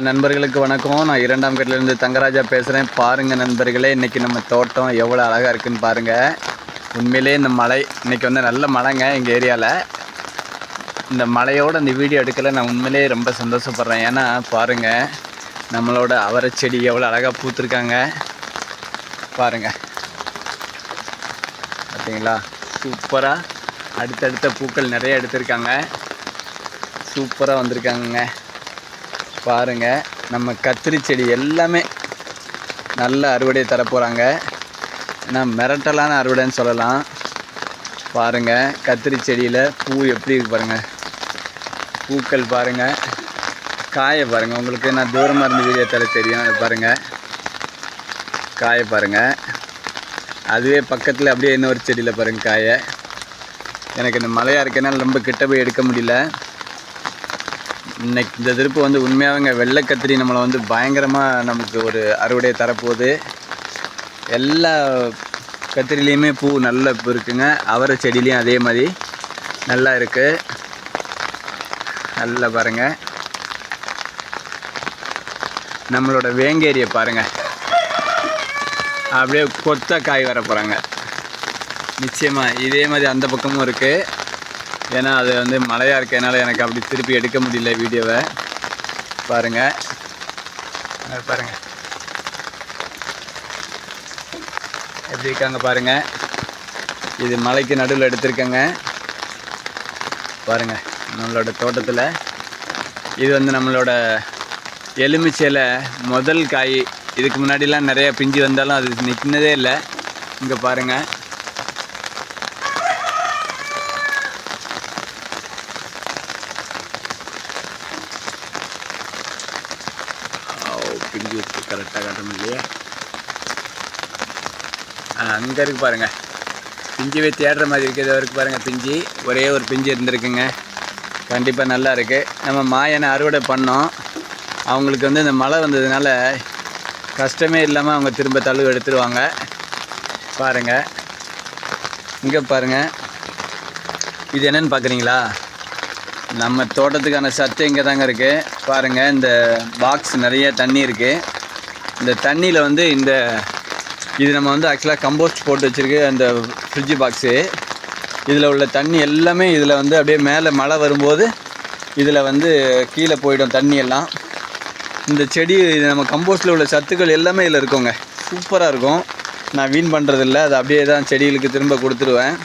நண்பர்களுக்கு வணக்கம். நான் 2ஆம் கட்டிலேருந்து தங்கராஜா பேசுகிறேன். பாருங்கள் நண்பர்களே, இன்றைக்கி நம்ம தோட்டம் எவ்வளோ அழகாக இருக்குதுன்னு பாருங்கள். உண்மையிலே இந்த மழை இன்றைக்கி வந்து நல்ல மழைங்க எங்கள் ஏரியாவில். இந்த மழையோடு அந்த வீடியோ எடுக்கலை நான் உண்மையிலே ரொம்ப சந்தோஷப்படுறேன். ஏன்னா பாருங்கள், நம்மளோட அவரை செடி எவ்வளோ அழகாக பூத்துருக்காங்க பாருங்கள். பார்த்தீங்களா, சூப்பராக அடுத்தடுத்த பூக்கள் நிறைய எடுத்திருக்காங்க. சூப்பராக வந்திருக்காங்க பாருங்கள். நம்ம கத்திரி செடி எல்லாமே நல்ல அறுவடை தரப்போகிறாங்க. ஏன்னா மிரட்டலான அறுவடைன்னு சொல்லலாம். பாருங்கள், கத்திரி செடியில் பூ எப்படி இருக்கு பாருங்கள். பூக்கள் பாருங்கள், காயை பாருங்கள். உங்களுக்கு நான் தூரமாக இருந்து வீடியோ தர தெரியும். அதை பாருங்கள், காயை பாருங்கள். அதுவே பக்கத்தில் அப்படியே இன்னொரு செடியில் பாருங்கள் காயை. எனக்கு இந்த மழையாக இருக்கனால ரொம்ப கிட்ட போய் எடுக்க முடியல. இன்னைக்கு இந்த திருப்பு வந்து உண்மையாகங்க வெள்ளை கத்திரி நம்மளை வந்து பயங்கரமாக நமக்கு ஒரு அறுவடையை தரப்போகுது. எல்லா கத்திரிலையுமே பூ நல்ல பூ இருக்குங்க. அவரை செடியிலையும் அதே மாதிரி நல்லா இருக்குது. நல்லா பாருங்கள், நம்மளோட வேங்கேரியை பாருங்கள், அப்படியே கொத்த காய் வர போகிறாங்க நிச்சயமாக. இதே மாதிரி அந்த பக்கமும் இருக்குது. ஏன்னா அது வந்து மழையாக இருக்கிறதுனால எனக்கு அப்படி திருப்பி எடுக்க முடியல வீடியோவை. பாருங்கள் பாருங்கள் எப்படி இருக்காங்க பாருங்கள். இது மலைக்கு நடுவில் எடுத்திருக்கேங்க பாருங்கள். நம்மளோட தோட்டத்தில் இது வந்து நம்மளோட எலுமிச்சையில் முதல் காய். இதுக்கு முன்னாடிலாம் நிறைய பிஞ்சு வந்தாலும் அது நிற்கினதே இல்லை. இங்கே பாருங்கள், பிஞ்சு கரெக்டாக காட்ட முடியலையே. அங்கே இருக்குது பாருங்கள், பிஞ்சுவே தேடுற மாதிரி இருக்குது. வரைக்கும் பாருங்கள், பிஞ்சு ஒரே ஒரு பிஞ்சு இருந்திருக்குங்க. கண்டிப்பாக நல்லா இருக்குது. நம்ம மாயனை அறுவடை பண்ணோம். அவங்களுக்கு வந்து இந்த மழை வந்ததுனால கஷ்டமே இல்லாமல் அவங்க திரும்ப தழுவு எடுத்துருவாங்க. பாருங்கள், இங்கே பாருங்கள், இது என்னென்னு பார்க்குறீங்களா? நம்ம தோட்டத்துக்கான சத்து இங்கே தாங்க இருக்குது. பாருங்கள், இந்த பாக்ஸ் நிறைய தண்ணி இருக்குது. இந்த தண்ணியில் வந்து இது நம்ம வந்து ஆக்சுவலாக கம்போஸ்ட் போட்டு வச்சுருக்கு அந்த ஃப்ரிட்ஜு பாக்ஸு. இதில் உள்ள தண்ணி எல்லாமே இதில் வந்து அப்படியே மேலே மழை வரும்போது இதில் வந்து கீழே போயிடும் தண்ணி எல்லாம். இந்த செடி நம்ம கம்போஸ்ட்டில் உள்ள சத்துக்கள் எல்லாமே இதில் இருக்குங்க. சூப்பராக இருக்கும். நான் வீண் பண்ணுறதில்ல, அது அப்படியே தான் செடிகளுக்கு திரும்ப கொடுத்துருவேன்.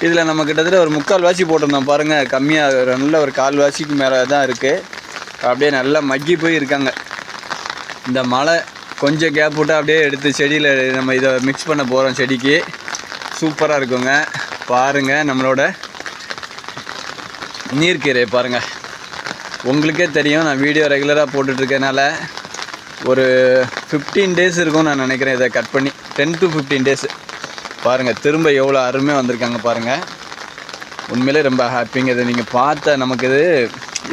இதில் நம்ம கிட்டத்தட்ட ஒரு 3/4 வாசி போட்டிருந்தோம் பாருங்கள். கம்மியாக நல்ல ஒரு 1/4 வாசிக்கு மேலே தான் இருக்குது. அப்படியே நல்லா மக்கி போய் இருக்காங்க. இந்த மழை கொஞ்சம் கேப் விட்டு அப்படியே எடுத்து செடியில் நம்ம இதை மிக்ஸ் பண்ண போகிறோம் செடிக்கு. சூப்பராக இருக்குங்க. பாருங்கள், நம்மளோட நீர்க்கீரை பாருங்கள். உங்களுக்கே தெரியும், நான் வீடியோ ரெகுலராக போட்டுட்ருக்கனால ஒரு 15 டேஸ் இருக்கும் நான் நினைக்கிறேன் இதை கட் பண்ணி. 10 to 15 டேஸ். பாருங்கள், திரும்ப எவ்வளோ அருமையாக வந்திருக்காங்க பாருங்கள். உண்மையிலே ரொம்ப ஹாப்பிங்க. இதை நீங்கள் பார்த்த நமக்கு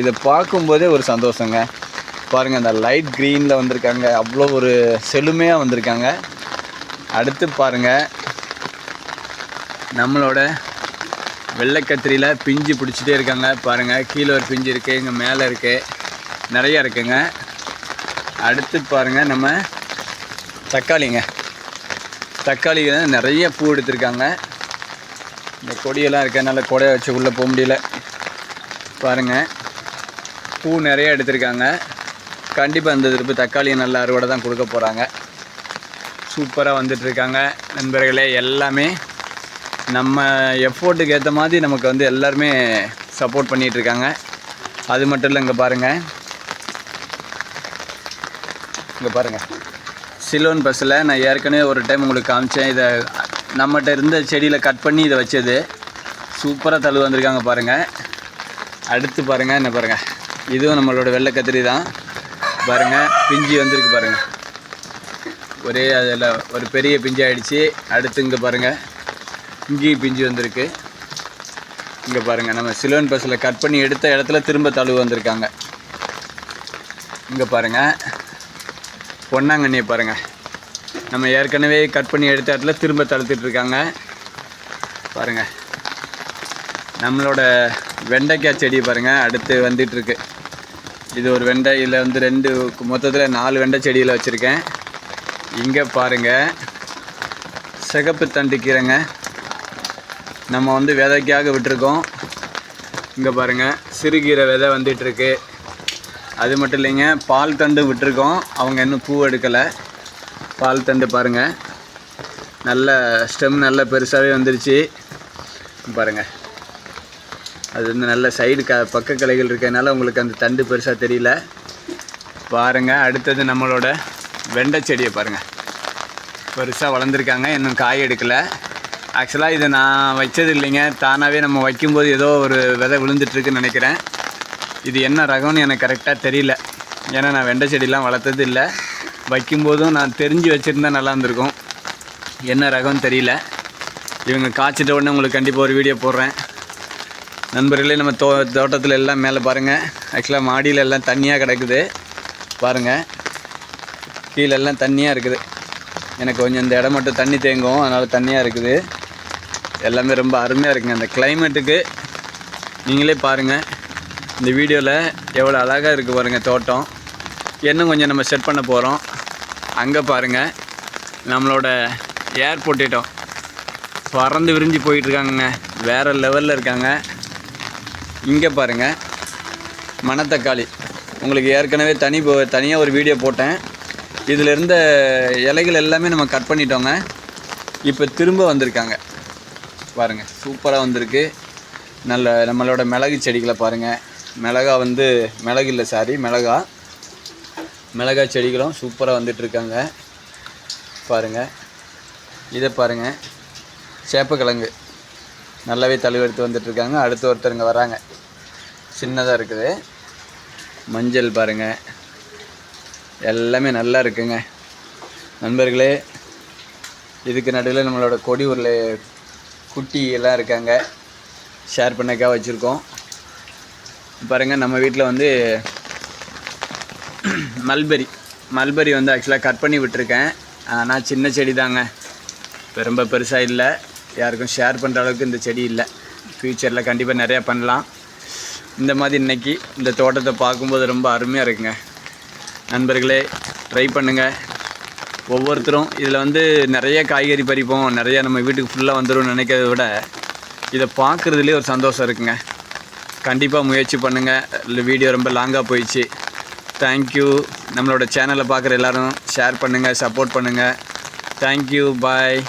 இதை பார்க்கும்போதே ஒரு சந்தோஷங்க. பாருங்கள், அந்த லைட் க்ரீனில் வந்திருக்காங்க. அவ்வளோ ஒரு செழுமையாக வந்திருக்காங்க. அடுத்து பாருங்கள், நம்மளோட வெள்ளைக்கத்திரியில் பிஞ்சு பிடிச்சிட்டே இருக்காங்க பாருங்கள். கீழே ஒரு பிஞ்சு இருக்குது, இங்கே மேலே இருக்குது, நிறையா இருக்குங்க. அடுத்து பாருங்கள், நம்ம தக்காளிங்க. தக்காளி நிறைய பூ எடுத்திருக்காங்க. இந்த கொடியெல்லாம் இருக்கிறதுனால கொடையை வச்சு உள்ளே போக முடியல. பாருங்கள், பூ நிறைய எடுத்திருக்காங்க. கண்டிப்பாக இந்த திருப்பி தக்காளியை நல்ல அறுவடை தான் கொடுக்க போகிறாங்க. சூப்பராக வந்துட்டுருக்காங்க நண்பர்களே. எல்லாமே நம்ம எஃபோர்ட்டுக்கு ஏற்ற மாதிரி நமக்கு வந்து எல்லாருமே சப்போர்ட் பண்ணிகிட்ருக்காங்க. அது மட்டும் இல்லை, இங்கே பாருங்கள், இங்கே பாருங்கள், சிலோன் பஸ்ஸில் நான் ஏற்கனவே ஒரு டைம் உங்களுக்கு காமிச்சேன். இதை நம்மகிட்ட இருந்த செடியில் கட் பண்ணி இதை வச்சது. சூப்பராக தழுவு வந்திருக்காங்க பாருங்கள். அடுத்து பாருங்கள், என்ன பாருங்கள், இதுவும் நம்மளோட வெள்ளை கத்திரி தான் பாருங்கள். பிஞ்சு வந்திருக்கு பாருங்கள். ஒரே அதில் ஒரு பெரிய பிஞ்சு ஆகிடுச்சி. அடுத்து இங்கே பாருங்கள், இங்கேயும் பிஞ்சு வந்திருக்கு. இங்கே பாருங்கள், நம்ம சிலோன் பஸ்ஸில் கட் பண்ணி எடுத்த இடத்துல திரும்ப தழுவு வந்திருக்காங்க. இங்கே பாருங்கள், பொன்னாங்கண்ணியை பாருங்கள். நம்ம ஏற்கனவே கட் பண்ணி எடுத்த இடத்துல திரும்ப தடுத்துட்ருக்காங்க பாருங்கள். நம்மளோட வெண்டைக்காய் செடி பாருங்கள் அடுத்து வந்துட்டுருக்கு. இது ஒரு வெண்டை, இதில் வந்து 2 மொத்தத்தில் 4 வெண்டை செடியில் வச்சுருக்கேன். இங்கே பாருங்கள், சிகப்பு தண்டு கீரைங்க. நம்ம வந்து விதைக்காக விட்டுருக்கோம். இங்கே பாருங்கள், சிறுகீரை விதை வந்துட்டுருக்கு. அது மட்டும் இல்லைங்க, பால் தண்டு விட்டுருக்கோம். அவங்க இன்னும் பூ எடுக்கலை. பால் தண்டு பாருங்கள், நல்ல ஸ்டெம் நல்ல பெருசாகவே வந்துருச்சு பாருங்கள். அது வந்து நல்ல சைடு பக்க கிளைகள் இருக்கிறதுனால உங்களுக்கு அந்த தண்டு பெருசாக தெரியல பாருங்கள். அடுத்தது நம்மளோட வெண்டை செடியை பாருங்கள், பெருசாக வளர்ந்துருக்காங்க. இன்னும் காய் எடுக்கலை. ஆக்சுவலாக இதை நான் வச்சது இல்லைங்க, தானாகவே நம்ம வைக்கும்போது ஏதோ ஒரு விதை விழுந்துட்டுருக்குன்னு நினைக்கிறேன். இது என்ன ரகம்னு எனக்கு கரெக்டாக தெரியல, ஏன்னா நான் வெண்டை செடிலாம் வளர்த்தது இல்லை. வைக்கும்போதும் நான் தெரிஞ்சு வச்சுருந்தா நல்லா இருந்திருக்கும். என்ன ரகம்னு தெரியல. இவங்க காய்ச்சிட்ட உடனே உங்களுக்கு கண்டிப்பாக ஒரு வீடியோ போடுறேன் நண்பர்களே. நம்ம தோட்டத்தில் எல்லாம் மேலே பாருங்கள், ஆக்சுவலாக மாடியில் எல்லாம் தண்ணியாக கிடக்குது பாருங்கள். கீழெல்லாம் தண்ணியாக இருக்குது. எனக்கு கொஞ்சம் இந்த இடம் மட்டும் தண்ணி தேங்கும், அதனால் தண்ணியாக இருக்குது. எல்லாமே ரொம்ப அருமையாக இருக்குங்க. அந்த கிளைமேட்டுக்கு நீங்களே பாருங்கள், இந்த வீடியோவில் எவ்வளோ அழகாக இருக்குது பாருங்கள் தோட்டம். இன்னும் கொஞ்சம் நம்ம செட் பண்ண போகிறோம். அங்கே பாருங்கள், நம்மளோட ஏர் பொட்டேட்டோ பறந்து விரிஞ்சு போயிட்டுருக்காங்க, வேறு லெவலில் இருக்காங்க. இங்கே பாருங்கள், மணத்தக்காளி. உங்களுக்கு ஏற்கனவே தனியாக ஒரு வீடியோ போட்டேன். இதில் இருந்த இலைகள் எல்லாமே நம்ம கட் பண்ணிட்டோங்க. இப்போ திரும்ப வந்திருக்காங்க பாருங்கள், சூப்பராக வந்திருக்கு. நம்மளோட மிளகு செடிகளை பாருங்கள். மிளகா செடிகளும் சூப்பராக வந்துட்டுருக்காங்க பாருங்கள். இதை பாருங்கள், சேப்பக்கிழங்கு நல்லாவே தழுவெடுத்து வந்துட்டுருக்காங்க. அடுத்து ஒருத்தருங்க வராங்க, சின்னதாக இருக்குது. மஞ்சள் பாருங்கள், எல்லாமே நல்லா இருக்குங்க நண்பர்களே. இதுக்கு நடுவில் நம்மளோட கொடி உருளை குட்டி எல்லாம் இருக்காங்க, ஷேர் பண்ணக்காக வச்சுருக்கோம் பாருங்கள். நம்ம வீட்டில் வந்து மல்பெரி வந்து ஆக்சுவலாக கட் பண்ணி விட்டுருக்கேன். ஆனால் சின்ன செடி தாங்க, ரொம்ப பெருசாக இல்லை. யாருக்கும் ஷேர் பண்ணுற அளவுக்கு இந்த செடி இல்லை. ஃப்யூச்சரில் கண்டிப்பாக நிறையா பண்ணலாம். இந்த மாதிரி இன்றைக்கி இந்த தோட்டத்தை பார்க்கும்போது ரொம்ப அருமையாக இருக்குங்க நண்பர்களே. ட்ரை பண்ணுங்கள் ஒவ்வொருத்தரும். இதில் வந்து நிறைய காய்கறி பறிப்போம், நிறையா நம்ம வீட்டுக்கு ஃபுல்லாக வந்துடும் நினைக்கிறத விட இதை பார்க்குறதுலேயே ஒரு சந்தோஷம் இருக்குங்க. கண்டிப்பாக முயற்சி பண்ணுங்கள். இல்லை வீடியோ ரொம்ப லாங்காக போயிடுச்சு. தேங்க்யூ. நம்மளோட சேனலை பார்க்குற எல்லோரும் ஷேர் பண்ணுங்கள், சப்போர்ட் பண்ணுங்கள். தேங்க்யூ, பாய்.